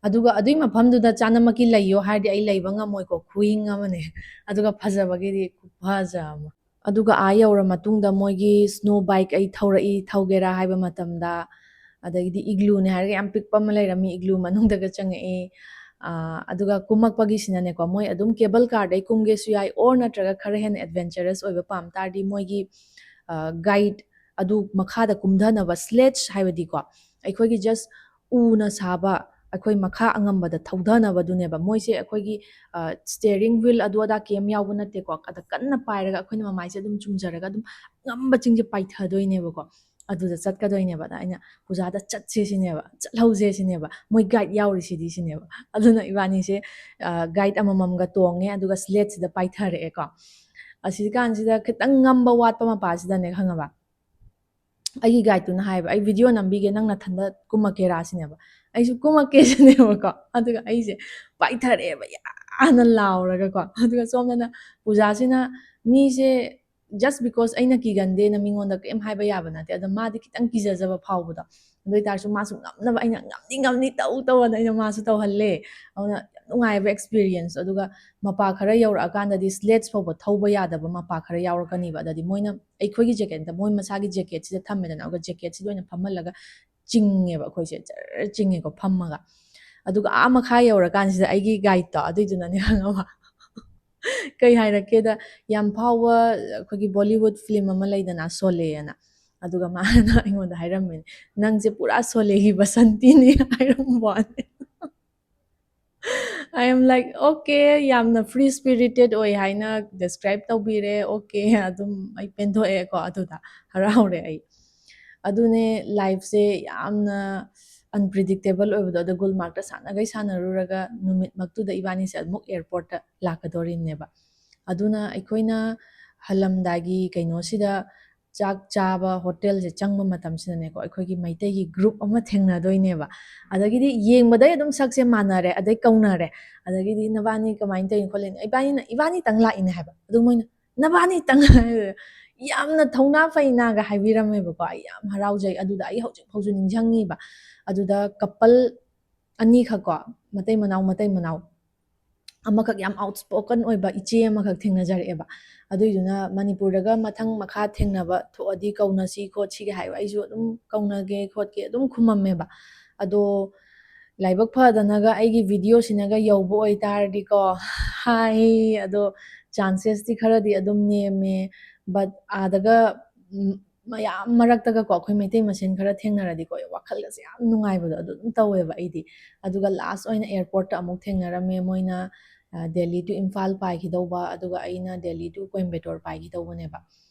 ꯑꯗꯨꯒ ꯑꯗꯨꯏ ꯃꯐꯝꯗꯨꯗ ꯆꯥꯅꯃꯛꯀꯤ ꯂꯩꯌꯣ ꯍꯥꯏꯔꯗꯤ ꯑꯩ ꯂꯩꯕ ꯉꯝꯃꯣꯏꯀꯣ ꯈꯨꯌꯤꯡ ꯑꯃꯅꯦ ꯑꯗꯨꯒ ꯐꯖꯕꯒꯤꯗꯤ ꯈꯨꯐꯖ ꯑꯃ ꯑꯗꯨꯒ ꯌꯧꯔ ꯃꯇꯨꯡꯗ ꯃꯣꯏꯒꯤ ꯁ꯭ꯅꯣ ꯕꯥꯏꯛ ꯑꯩ ꯊꯧꯒꯦꯔꯥ ꯍꯥꯏꯕ ꯃꯇꯝꯗ ꯑꯗꯒꯤꯗꯤ ꯏꯒꯂꯨꯅꯦ ꯍꯥꯏꯔꯒ ꯌꯥꯝ ꯄꯤꯛꯄ ꯑꯃ ꯂꯩꯔꯝꯃꯤ ꯏꯒꯂꯨ ꯃꯅꯨꯡꯗꯒ ꯆꯪꯉꯛꯏ ꯑꯗꯨꯒ ꯀꯨꯝꯃꯛꯄꯒꯤꯁꯤꯅꯅꯦꯀꯣ ꯃꯣꯏ ꯑꯗꯨꯝ ꯀꯦꯕꯜ ꯀꯥꯔꯗꯩ ꯀꯨꯝꯒꯦꯁꯨ ꯌꯥꯏ ꯑꯣꯔ ꯅꯠꯇ꯭ꯔꯒ ꯈꯔ ꯍꯦꯟꯅ ꯑꯦꯗꯚꯦꯟꯆꯔꯁ ꯑꯣꯏꯕ ꯄꯥꯝ ꯇꯥꯔꯗꯤ ꯃꯣꯏꯒꯤ ꯒꯥꯏꯗ ꯑꯗꯨ ꯃꯈꯥꯗ ꯀꯨꯝꯊꯅꯕ ꯁ꯭ꯂꯦꯠꯁ ꯍꯥꯏꯕꯗꯤꯀꯣ ꯑꯩꯈꯣꯏꯒꯤ ꯖꯁ ꯎꯅ ꯁꯥꯕ ꯑꯩꯈꯣꯏ ꯃꯈꯥ ꯑꯉꯝꯕꯗ ꯊꯧꯙꯅꯕꯗꯨꯅꯦꯕ ꯃꯣꯏꯁꯦ ꯑꯩꯈꯣꯏꯒꯤ ꯁ꯭ꯇꯦꯔꯤꯡ ꯋꯤꯜ ꯑꯗꯨ ꯑꯗꯥ ꯀꯦꯝ ꯌꯥꯎꯕ ꯅꯠꯇꯦꯀꯣ ꯑꯗ ꯀꯟꯅ ꯄꯥꯏꯔꯒ ꯑꯩꯈꯣꯏꯅ ꯃꯃꯥꯏꯁꯦ ꯑꯗꯨꯝ ꯆꯨꯝꯖꯔꯒ ꯑꯗꯨꯝ ꯉꯝꯕ ꯆꯤꯡꯁꯦ ꯄꯥꯏꯊꯗꯣꯏꯅꯦꯕꯀꯣ ꯑꯗꯨꯗ ꯆꯠꯀꯗꯣꯏꯅꯦꯕ ꯑꯗ ꯑꯩꯅ ꯄꯨꯖꯥꯗ ꯆꯠꯁꯦ ꯁꯤꯅꯦꯕ ꯆꯠꯍꯧꯁꯦ ꯁꯤꯅꯦꯕ ꯃꯣꯏ ꯒꯥꯏꯗ ꯌꯥꯎꯔꯤꯁꯤꯗꯤ ꯁꯤꯅꯦꯕ ꯑꯗꯨꯅ ꯏꯕꯥꯅꯤꯁꯦ ꯒꯥꯏꯗ ꯑꯃꯃꯝꯒ ꯇꯣꯡꯉꯦ ꯑꯗꯨꯒ ꯁ꯭ꯂꯦꯠꯁꯤꯗ ꯄꯥꯏꯊꯔꯛꯑꯦꯀꯣ ꯑꯁꯤ ꯀꯥꯟꯁꯤꯗ ꯈꯤꯇꯪ ꯉꯝꯕ ꯋꯥꯠꯄ ꯃꯄꯥꯁꯤꯗꯅꯦ ꯈꯪꯉꯕ ꯑꯩꯒꯤ ꯒꯥꯏꯗꯇꯨꯅ ꯍꯥꯏꯕ ꯑꯩ ꯚꯤꯗꯤꯑꯣ ꯅꯝꯕꯤꯒꯦ ꯅꯪ ꯅꯊꯟꯗ ꯀꯨꯝꯃꯛꯀꯦꯔꯥ ꯁꯤꯅꯦꯕ ꯑꯩꯁꯨ ꯀꯨꯝꯃꯛꯀꯦ ꯁꯤꯅꯦꯕꯀꯣ ꯑꯗꯨꯒ ꯑꯩꯁꯦ ꯄꯥꯏꯊꯔꯛꯑꯦꯕ ꯌꯥꯝꯅ ꯂꯥꯎꯔꯒꯀꯣ ꯑꯗꯨꯒ ꯁꯣꯝꯗꯅ ꯄꯨꯖꯥꯁꯤꯅ ꯃꯤꯁꯦ ꯖꯁ ꯕꯤꯀꯣꯁ ꯑꯩꯅ ꯀꯤꯒꯟꯗꯦꯅ ꯃꯤꯉꯣꯟꯗ ꯀꯩꯝ ꯍꯥꯏꯕ ꯌꯥꯕ ꯅꯠꯇꯦ ꯑꯗꯣ ꯃꯥꯗꯤ ꯈꯤꯇꯪ ꯀꯤꯖꯖꯕ ꯐꯥꯎꯕꯗꯣ ꯑꯗꯨ ꯑꯣꯏꯇꯥꯔꯁꯨ ꯃꯥꯁꯨ ꯉꯝꯅꯕ ꯑꯩꯅ ꯉꯝꯅꯤ ꯇꯧꯑꯅ ꯑꯩꯅ ꯃꯥꯁꯨ ꯇꯧꯍꯜꯂꯦ ꯑꯗꯨꯅ ꯅꯨꯡꯉꯥꯏꯕ ꯑꯦꯛꯁꯄꯤꯔꯤꯌꯦꯟꯁ ꯑꯗꯨꯒ ꯃꯄꯥ ꯈꯔ ꯌꯧꯔꯛꯑꯀꯥꯟꯗꯗꯤ ꯁ꯭ꯂꯦꯠꯁ ꯐꯥꯎꯕ ꯊꯧꯕ ꯌꯥꯗꯕ ꯃꯄꯥ ꯈꯔ ꯌꯥꯎꯔꯛꯀꯅꯤꯕ ꯑꯗꯗꯤ ꯃꯣꯏꯅ ꯑꯩꯈꯣꯏꯒꯤ ꯖꯦꯀꯦꯠꯇ ꯃꯣꯏ ꯃꯁꯥꯒꯤ ꯖꯦꯀꯦꯠꯁꯤꯗ ꯊꯝꯃꯦꯗꯅ ꯑꯗꯨꯒ ꯖꯦꯀꯦꯠꯁꯤꯗ ꯑꯣꯏꯅ ꯐꯝꯍꯜꯂꯒ ꯆꯤꯡꯉꯦꯕ ꯑꯩꯈꯣꯏꯁꯦ ꯖꯔ ꯆꯤꯡꯉꯦꯀꯣ ꯐꯝꯃꯒ ꯑꯗꯨꯒ ꯃꯈꯥ ꯌꯧꯔꯀꯥꯟꯁꯤꯗ ꯑꯩꯒꯤ ꯒꯥꯏꯗꯇꯣ ꯑꯗꯨꯏꯗꯨꯅꯅꯦ ꯈꯪꯉꯕ ꯀꯩ ꯍꯥꯏꯔꯛꯀꯦꯗ ꯌꯥꯝ ꯐꯥꯎꯕ ꯑꯩꯈꯣꯏꯒꯤ ꯕꯣꯂꯤꯋꯨꯗ ꯐꯤꯂꯝ ꯑꯃ ꯂꯩꯗꯅ ꯁꯣꯂꯦꯅ ꯑꯗꯨꯒ ꯃꯥꯅ ꯑꯩꯉꯣꯟꯗ ꯍꯥꯏꯔꯝꯃꯤꯅꯦ ꯅꯪꯁꯦ ꯄꯨꯔꯥ ꯁꯣꯂꯦꯒꯤ ꯕꯁꯟꯇꯤꯅꯤ ꯍꯥꯏꯔꯝꯕ ꯋꯥꯅꯤ I am like okay ꯌꯥꯝꯅ ꯐ꯭ꯔꯤ ꯁ꯭ꯄꯤꯔꯤꯇꯦꯗ ꯑꯣꯏ ꯍꯥꯏꯅ ꯗꯦꯁꯀ꯭ꯔꯥꯏꯕ ꯇꯧꯕꯤꯔꯦ ꯑꯣꯀꯦ ꯑꯗꯨꯝ ꯑꯩ ꯄꯦꯟꯊꯣꯛꯑꯦꯀꯣ ꯑꯗꯨꯗ ꯍꯔꯥꯎꯔꯦ ꯑꯩ ꯑꯗꯨꯅꯦ ꯂꯥꯏꯐꯁꯦ ꯌꯥꯝꯅ ꯑꯟꯄ꯭ꯔꯤꯗꯤꯛꯇꯦꯕꯜ ꯑꯣꯏꯕꯗꯣ ꯑꯗꯣ ꯒꯨꯜꯃꯥꯔꯛꯇ ꯁꯥꯟꯅꯈꯩ ꯁꯥꯟꯅꯔꯨꯔꯒ ꯅꯨꯃꯤꯠꯃꯛꯇꯨꯗ ꯏꯕꯥꯅꯤꯁꯦ ꯑꯃꯨꯛ ꯑꯦꯌꯔꯄꯣꯔꯠꯇ ꯂꯥꯛꯀꯗꯣꯔꯤꯅꯦꯕ ꯑꯗꯨꯅ ꯑꯩꯈꯣꯏꯅ ꯍꯜꯂꯝꯗꯥꯏꯒꯤ ꯀꯩꯅꯣꯁꯤꯗ ꯆꯥꯛ ꯆꯥꯕ ꯍꯣꯇꯦꯜꯁꯦ ꯆꯪꯕ ꯃꯇꯝꯁꯤꯗꯅꯦꯀꯣ ꯑꯩꯈꯣꯏꯒꯤ ꯃꯩꯇꯩꯒꯤ ꯒ꯭ꯔꯨꯞ ꯑꯃ ꯊꯦꯡꯅꯗꯣꯏꯅꯦꯕ ꯑꯗꯒꯤꯗꯤ ꯌꯦꯡꯕꯗꯩ ꯑꯗꯨꯝ ꯁꯛꯁꯦ ꯃꯥꯟꯅꯔꯦ ꯑꯗꯩ ꯀꯧꯅꯔꯦ ꯑꯗꯒꯤꯗꯤ ꯅꯕꯥꯅꯤ ꯀꯃꯥꯏꯅ ꯇꯧꯔꯤꯅꯣ ꯈꯣꯠꯂꯤꯅꯣ ꯏꯕꯥꯅꯤꯇꯪ ꯂꯥꯛꯏꯅꯦ ꯍꯥꯏꯕ ꯑꯗꯨ ꯃꯣꯏꯅ ꯅꯕꯥꯅꯤꯇꯪ ꯌꯥꯝꯅ ꯊꯧꯅꯥ ꯐꯩꯅꯒ ꯍꯥꯏꯕꯤꯔꯝꯃꯦꯕꯀꯣ ꯑꯩ ꯌꯥꯝ ꯍꯔꯥꯎꯖꯩ ꯑꯗꯨꯗ ꯑꯩ ꯍꯧꯖꯤꯛ ꯐꯥꯎꯁꯨ ꯅꯤꯡꯁꯤꯡꯉꯤꯕ ꯑꯗꯨꯗ ꯀꯄꯜ ꯑꯅꯤꯈꯛꯀꯣ ꯃꯇꯩ ꯃꯅꯥꯎ ꯑꯃꯈꯛ ꯌꯥꯝ ꯑꯥꯎꯠꯁꯄꯣꯀꯟ ꯑꯣꯏꯕ ꯏꯆꯦ ꯑꯃꯈꯛ ꯊꯦꯡꯅꯖꯔꯛꯑꯦꯕ ꯑꯗꯨꯏꯗꯨꯅ ꯃꯅꯤꯄꯨꯔꯗꯒ ꯃꯊꯪ ꯃꯈꯥ ꯊꯦꯡꯅꯕ ꯊꯣꯛꯑꯗꯤ ꯀꯧꯅꯁꯤ ꯈꯣꯠꯁꯤꯒ ꯍꯥꯏꯕ ꯑꯩꯁꯨ ꯑꯗꯨꯝ ꯀꯧꯅꯒꯦ ꯈꯣꯠꯀꯦ ꯑꯗꯨꯝ ꯈꯨꯝꯃꯝꯃꯦꯕ ꯑꯗꯣ ꯂꯥꯏꯕꯛ ꯐꯗꯅꯒ ꯑꯩꯒꯤ ꯚꯤꯗꯤꯑꯣꯁꯤꯅꯒ ꯌꯧꯕ ꯑꯣꯏꯇꯥꯔꯗꯤꯀꯣ ꯍꯥꯏ ꯑꯗꯣ ꯆꯥꯟꯁꯦꯁꯇꯤ ꯈꯔꯗꯤ ꯑꯗꯨꯝ ꯅꯦꯝꯃꯦ ꯕꯠ ꯑꯥꯗꯒ ꯃꯌꯥꯝ ꯃꯔꯛꯇꯒꯀꯣ ꯑꯩꯈꯣꯏ ꯃꯩꯇꯩ ꯃꯁꯦꯟ ꯈꯔ ꯊꯦꯡꯅꯔꯗꯤꯀꯣ ꯋꯥꯈꯜꯒꯁꯦ ꯌꯥꯝ ꯅꯨꯡꯉꯥꯏꯕꯗꯣ ꯑꯗꯨ ꯑꯗꯨꯝ ꯇꯧꯋꯦꯕ ꯑꯩꯗꯤ ꯑꯗꯨꯒ ꯂꯥꯁ ꯑꯣꯏꯅ ꯑꯦꯌꯔꯄꯣꯔꯠꯇ ꯑꯃꯨꯛ ꯊꯦꯡꯅꯔꯝꯃꯦ ꯃꯣꯏꯅ ꯗꯦꯜꯂꯤ ꯇꯨ ꯏꯝꯐꯥꯜ ꯄꯥꯏꯈꯤꯗꯧꯕ ꯑꯗꯨꯒ ꯑꯩꯅ ꯗꯦꯜꯂꯤ ꯇꯨ ꯀꯣꯏꯝꯕꯦꯇꯣꯔ ꯄꯥꯏꯈꯤꯗꯧꯕꯅꯦꯕ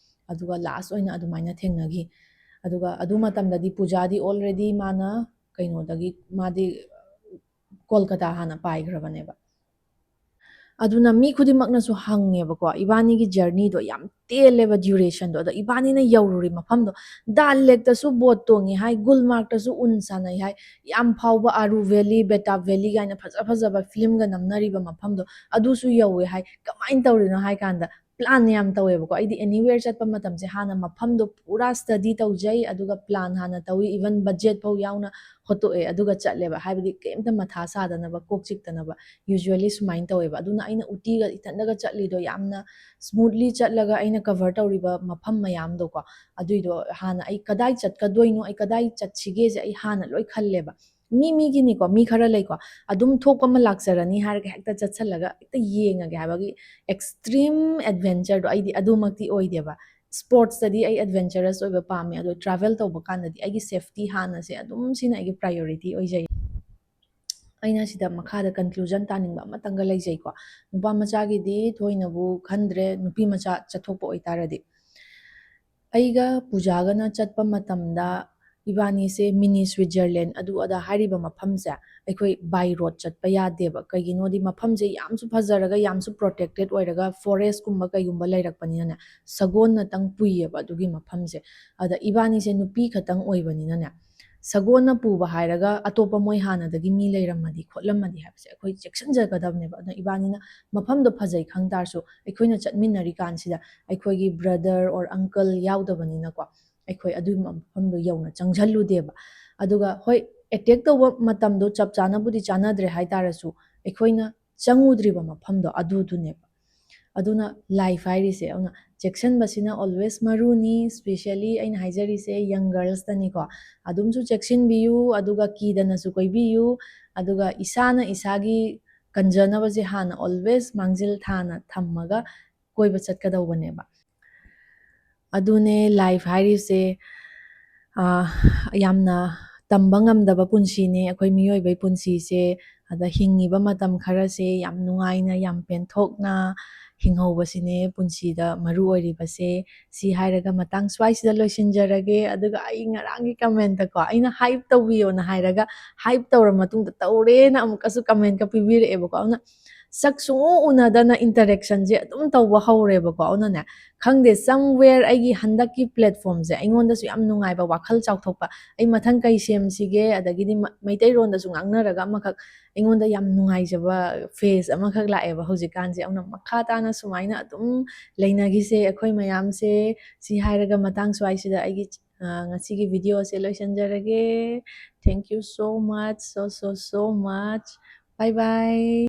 ꯑꯗꯨꯒ ꯂꯥꯁ ꯑꯣꯏꯅ ꯑꯗꯨꯃꯥꯏꯅ ꯊꯦꯡꯅꯈꯤ ꯑꯗꯨꯒ ꯑꯗꯨ ꯃꯇꯝꯗꯗꯤ ꯄꯨꯖꯥꯗꯤ ꯑꯣꯜꯔꯦꯗꯤ ꯃꯥꯅ ꯀꯩꯅꯣꯗꯒꯤ ꯃꯥꯗꯤ ꯀꯣꯜꯀꯇꯥ ꯍꯥꯟꯅ ꯄꯥꯏꯈ꯭ꯔꯕꯅꯦꯕ ꯑꯗꯨꯅ ꯃꯤ ꯈꯨꯗꯤꯡꯃꯛꯅꯁꯨ ꯍꯪꯉꯦꯕꯀꯣ ꯏꯕꯥꯅꯤꯒꯤ ꯖꯔꯅꯤꯗꯣ ꯌꯥꯝ ꯇꯦꯜꯂꯦꯕ ꯗ꯭ꯌꯨꯔꯦꯁꯟꯗꯣ ꯑꯗꯣ ꯏꯕꯥꯅꯤꯅ ꯌꯧꯔꯨꯔꯤ ꯃꯐꯝꯗꯣ ꯗꯥꯜ ꯂꯦꯛꯇꯁꯨ ꯕꯣꯠ ꯇꯣꯡꯉꯤ ꯍꯥꯏ ꯒꯨꯜꯃꯥꯔꯛꯇꯁꯨ ꯎꯟ ꯁꯥꯟꯅꯩ ꯍꯥꯏ ꯌꯥꯝ ꯐꯥꯎꯕ ꯑꯥꯔꯨ ꯚꯦꯂꯤ ꯕꯦꯇꯥꯞ ꯚꯦꯂꯤ ꯀꯥꯏꯅ ꯐꯖ ꯐꯖꯕ ꯐꯤꯂꯝꯒ ꯅꯝꯅꯔꯤꯕ ꯃꯐꯝꯗꯣ ꯑꯗꯨꯁꯨ ꯌꯧꯋꯦ ꯍꯥꯏ ꯀꯃꯥꯏꯅ ꯇꯧꯔꯤꯅꯣ ꯍꯥꯏ ꯀꯥꯟꯗ ꯄ꯭ꯂꯥꯟ ꯌꯥꯝ ꯇꯧꯋꯦꯕꯀꯣ ꯑꯩꯗꯤ ꯑꯦꯅꯤꯋꯦꯌꯔ ꯆꯠꯄ ꯃꯇꯝꯁꯦ ꯍꯥꯟꯅ ꯃꯐꯝꯗꯣ ꯄꯨꯔꯥ ꯁ꯭ꯇꯗꯤ ꯇꯧꯖꯩ ꯑꯗꯨꯒ ꯄ꯭ꯂꯥꯟ ꯍꯥꯟꯅ ꯇꯧꯏ ꯏꯚꯟ ꯕꯖꯦꯠ ꯐꯥꯎ ꯌꯥꯎꯅ ꯍꯣꯠꯇꯣꯛꯑꯦ ꯑꯗꯨꯒ ꯆꯠꯂꯦꯕ ꯍꯥꯏꯕꯗꯤ ꯀꯩꯝꯇ ꯃꯊꯥ ꯁꯥꯗꯅꯕ ꯀꯣꯛ ꯆꯤꯛꯇꯅꯕ ꯌꯨꯖ꯭ꯋꯦꯂꯤ ꯁꯨꯃꯥꯏꯅ ꯇꯧꯋꯦꯕ ꯑꯗꯨꯅ ꯑꯩꯅ ꯎꯇꯤꯒ ꯏꯊꯟꯗꯒ ꯆꯠꯂꯤꯗꯣ ꯌꯥꯝꯅ ꯁ꯭ꯃꯨꯠꯂꯤ ꯆꯠꯂꯒ ꯑꯩꯅ ꯀꯚꯔ ꯇꯧꯔꯤꯕ ꯃꯐꯝ ꯃꯌꯥꯝꯗꯣꯀꯣ ꯑꯗꯨꯏꯗꯣ ꯍꯥꯟꯅ ꯑꯩ ꯀꯗꯥꯏ ꯆꯠꯀꯗꯣꯏꯅꯣ ꯑꯩ ꯀꯗꯥꯏ ꯆꯠꯁꯤꯒꯦꯁꯦ ꯑꯩ ꯍꯥꯟꯅ ꯂꯣꯏ ꯈꯜꯂꯦꯕ ꯃꯤꯒꯤꯅꯤꯀꯣ ꯃꯤ ꯈꯔ ꯂꯩꯀꯣ ꯑꯗꯨꯝ ꯊꯣꯛꯄ ꯑꯃ ꯂꯥꯛꯆꯔꯅꯤ ꯍꯥꯏꯔꯒ ꯍꯦꯛꯇ ꯆꯠꯁꯜꯂꯒ ꯍꯦꯛꯇ ꯌꯦꯡꯉꯒꯦ ꯍꯥꯏꯕꯒꯤ ꯑꯦꯛꯁꯇ꯭रीꯝ ꯑꯦꯗꯚꯦꯟꯆꯔꯗꯣ ꯑꯩꯗꯤ ꯑꯗꯨꯃꯛꯇꯤ ꯑꯣꯏꯗꯦꯕ ꯁ꯭ꯄꯣꯔꯠꯁꯇꯗꯤ ꯑꯩ ꯑꯦꯗꯚꯦꯟꯆꯔꯁ ꯑꯣꯏꯕ ꯄꯥꯝꯃꯦ ꯑꯗꯣ ꯇ꯭ꯔꯥꯚꯦꯜ ꯇꯧꯕ ꯀꯥꯟꯗꯗꯤ ꯑꯩꯒꯤ ꯁꯦꯐꯇꯤ ꯍꯥꯟꯅꯁꯦ ꯑꯗꯨꯝ ꯁꯤꯅ ꯑꯩꯒꯤ ꯄ꯭ꯔꯥꯏꯌꯣꯔꯤꯇꯤ ꯑꯣꯏꯖꯩ ꯑꯩꯅ ꯁꯤꯗ ꯃꯈꯥꯗ ꯀꯟꯀ꯭ꯂꯨꯖꯟ ꯇꯥꯅꯤꯡꯕ ꯑꯃꯇꯪꯒ ꯂꯩꯖꯩꯀꯣ ꯅꯨꯄꯥ ꯃꯆꯥꯒꯤꯗꯤ ꯊꯣꯏꯅꯕꯨ ꯈꯟꯗ꯭ꯔꯦ ꯅꯨꯄꯤ ꯃꯆꯥ ꯆꯠꯊꯣꯛꯄ ꯑꯣꯏꯇꯥꯔꯗꯤ ꯑꯩꯒ ꯄꯨꯖꯥꯒꯅ ꯆꯠꯄ ꯃꯇꯝꯗ ꯏꯕꯥꯅꯤꯁꯦ ꯃꯤꯅꯤ ꯁ꯭ꯋꯤꯠꯖꯔꯂꯦꯟ ꯑꯗꯨ ꯑꯗꯥ ꯍꯥꯏꯔꯤꯕ ꯃꯐꯝꯁꯦ ꯑꯩꯈꯣꯏ ꯕꯥꯏ ꯔꯣꯗ ꯆꯠꯄ ꯌꯥꯗꯦꯕ ꯀꯩꯒꯤꯅꯣꯗꯤ ꯃꯐꯝꯁꯦ ꯌꯥꯝꯁꯨ ꯐꯖꯔꯒ ꯌꯥꯝꯁꯨ ꯄ꯭ꯔꯣꯇꯦꯛꯇꯦꯠ ꯑꯣꯏꯔꯒ ꯐꯣꯔꯦꯁꯀꯨꯝꯕ ꯀꯩꯒꯨꯝꯕ ꯂꯩꯔꯛꯄꯅꯤꯅꯅꯦ ꯁꯒꯣꯜꯅꯇꯪ ꯄꯨꯏꯌꯦꯕ ꯑꯗꯨꯒꯤ ꯃꯐꯝꯁꯦ ꯑꯗ ꯏꯕꯥꯅꯤꯁꯦ ꯅꯨꯄꯤ ꯈꯛꯇꯪ ꯑꯣꯏꯕꯅꯤꯅꯅꯦ ꯁꯒꯣꯜꯅ ꯄꯨꯕ ꯍꯥꯏꯔꯒ ꯑꯇꯣꯞꯄ ꯃꯣꯏ ꯍꯥꯟꯅꯗꯒꯤ ꯃꯤ ꯂꯩꯔꯝꯃꯗꯤ ꯈꯣꯠꯂꯝꯃꯗꯤ ꯍꯥꯏꯕꯁꯦ ꯑꯩꯈꯣꯏ ꯆꯦꯛꯁꯤꯟꯖꯒꯗꯕꯅꯦꯕ ꯑꯗꯨꯅ ꯏꯕꯥꯅꯤꯅ ꯃꯐꯝꯗꯣ ꯐꯖꯩ ꯈꯪ ꯇꯥꯔꯁꯨ ꯑꯩꯈꯣꯏꯅ ꯆꯠꯃꯤꯟꯅꯔꯤ ꯀꯥꯟꯁꯤꯗ ꯑꯩꯈꯣꯏꯒꯤ ꯕ꯭ꯔꯗꯔ ꯑꯣꯔ ꯑꯪꯀꯜ ꯌꯥꯎꯗꯕꯅꯤꯅꯀꯣ ꯑꯩꯈꯣꯏ ꯑꯗꯨꯒꯤ ꯃꯐꯝꯗꯣ ꯌꯧꯅ ꯆꯪꯁꯤꯜꯂꯨꯗꯦꯕ ꯑꯗꯨꯒ ꯍꯣꯏ ꯑꯦꯇꯦꯛ ꯇꯧꯕ ꯃꯇꯝꯗꯣ ꯆꯞ ꯆꯥꯅꯕꯨꯗꯤ ꯆꯥꯟꯅꯗ꯭ꯔꯦ ꯍꯥꯏꯇꯥꯔꯁꯨ ꯑꯩꯈꯣꯏꯅ ꯆꯪꯉꯨꯗ꯭ꯔꯤꯕ ꯃꯐꯝꯗꯣ ꯑꯗꯨꯗꯨꯅꯦꯕ ꯑꯗꯨꯅ ꯂꯥꯏꯐ ꯍꯥꯏꯔꯤꯁꯦ ꯑꯗꯨꯅ ꯆꯦꯛꯁꯤꯟꯕꯁꯤꯅ ꯑꯣꯜꯋꯦꯁ ꯃꯔꯨꯅꯤ ꯁ꯭ꯄꯦꯁꯤꯌꯦꯜꯂꯤ ꯑꯩꯅ ꯍꯥꯏꯖꯔꯤꯁꯦ ꯌꯪ ꯒꯔꯜꯁꯇꯅꯤꯀꯣ ꯑꯗꯨꯝꯁꯨ ꯆꯦꯛꯁꯤꯟꯕꯤꯌꯨ ꯑꯗꯨꯒ ꯀꯤꯗꯅꯁꯨ ꯀꯣꯏꯕꯤꯌꯨ ꯑꯗꯨꯒ ꯏꯁꯥꯅ ꯏꯁꯥꯒꯤ ꯀꯟꯖꯅꯕꯁꯦ ꯍꯥꯟꯅ ꯑꯣꯜꯋꯦꯁ ꯃꯥꯡꯖꯤꯜ ꯊꯥꯅ ꯊꯝꯃꯒ ꯀꯣꯏꯕ ꯆꯠꯀꯗꯧꯕꯅꯦꯕ ꯑꯗꯨꯅꯦ ꯂꯥꯏꯐ ꯍꯥꯏꯔꯤꯁꯦ ꯌꯥꯝꯅ ꯇꯝꯕ ꯉꯝꯗꯕ ꯄꯨꯟꯁꯤꯅꯦ ꯑꯩꯈꯣꯏ ꯃꯤꯑꯣꯏꯕꯩ ꯄꯨꯟꯁꯤꯁꯦ ꯑꯗ ꯍꯤꯡꯉꯤꯕ ꯃꯇꯝ ꯈꯔꯁꯦ ꯌꯥꯝ ꯅꯨꯡꯉꯥꯏꯅ ꯌꯥꯝ ꯄꯦꯟꯊꯣꯛꯅ ꯍꯤꯡꯍꯧꯕꯁꯤꯅꯦ ꯄꯨꯟꯁꯤꯗ ꯃꯔꯨ ꯑꯣꯏꯔꯤꯕꯁꯦ ꯁꯤ ꯍꯥꯏꯔꯒ ꯃꯇꯥꯡ ꯁ꯭ꯋꯥꯏꯁꯤꯗ ꯂꯣꯏꯁꯤꯟꯖꯔꯒꯦ ꯑꯗꯨꯒ ꯑꯩ ꯉꯔꯥꯡꯒꯤ ꯀꯃꯦꯟꯇꯀꯣ ꯑꯩꯅ ꯍꯥꯏꯞ ꯇꯧꯕꯤꯌꯣꯅ ꯍꯥꯏꯔꯒ ꯍꯥꯏꯞ ꯇꯧꯔ ꯃꯇꯨꯡꯗ ꯇꯧꯔꯦꯅ ꯑꯃꯨꯛꯀꯁꯨ ꯀꯃꯦꯟꯠꯀ ꯄꯤꯕꯤꯔꯛꯑꯦꯕꯀꯣ ꯑꯗꯨꯅ ꯁꯛ ꯁꯨꯡꯎ ꯎꯅꯗꯅ ꯏꯟꯇꯔꯦꯛꯁꯟꯁꯦ ꯑꯗꯨꯝ ꯇꯧꯕ ꯍꯧꯔꯦꯕꯀꯣ ꯑꯗꯨꯅꯅꯦ ꯈꯪꯗꯦ ꯁꯝꯋꯦꯌꯔ ꯑꯩꯒꯤ ꯍꯟꯗꯛꯀꯤ ꯄ꯭ꯂꯦꯠꯐꯣꯝꯁꯦ ꯑꯩꯉꯣꯟꯗꯁꯨ ꯌꯥꯝ ꯅꯨꯡꯉꯥꯏꯕ ꯋꯥꯈꯜ ꯆꯥꯎꯊꯣꯛꯄ ꯑꯩ ꯃꯊꯪ ꯀꯩ ꯁꯦꯝꯁꯤꯒꯦ ꯑꯗꯒꯤꯗꯤ ꯃꯩꯇꯩꯔꯣꯟꯗꯁꯨ ꯉꯥꯡꯅꯔꯒ ꯑꯃꯈꯛ ꯑꯩꯉꯣꯟꯗ ꯌꯥꯝ ꯅꯨꯡꯉꯥꯏꯖꯕ ꯐꯦꯖ ꯑꯃꯈꯛ ꯂꯥꯛꯑꯦꯕ ꯍꯧꯖꯤꯛꯀꯥꯟꯁꯦ ꯑꯗꯨꯅ ꯃꯈꯥ ꯇꯥꯅ ꯁꯨꯃꯥꯏꯅ ꯑꯗꯨꯝ ꯂꯩꯅꯈꯤꯁꯦ ꯑꯩꯈꯣꯏ ꯃꯌꯥꯝꯁꯦ ꯁꯤ ꯍꯥꯏꯔꯒ ꯃꯇꯥꯡ ꯁ꯭ꯋꯥꯏꯁꯤꯗ ꯑꯩꯒꯤ ꯉꯁꯤꯒꯤ ꯚꯤꯗꯤꯑꯣꯁꯦ ꯂꯣꯏꯁꯤꯟꯖꯔꯒꯦ thank you show ꯃꯆ show ꯃꯆ by by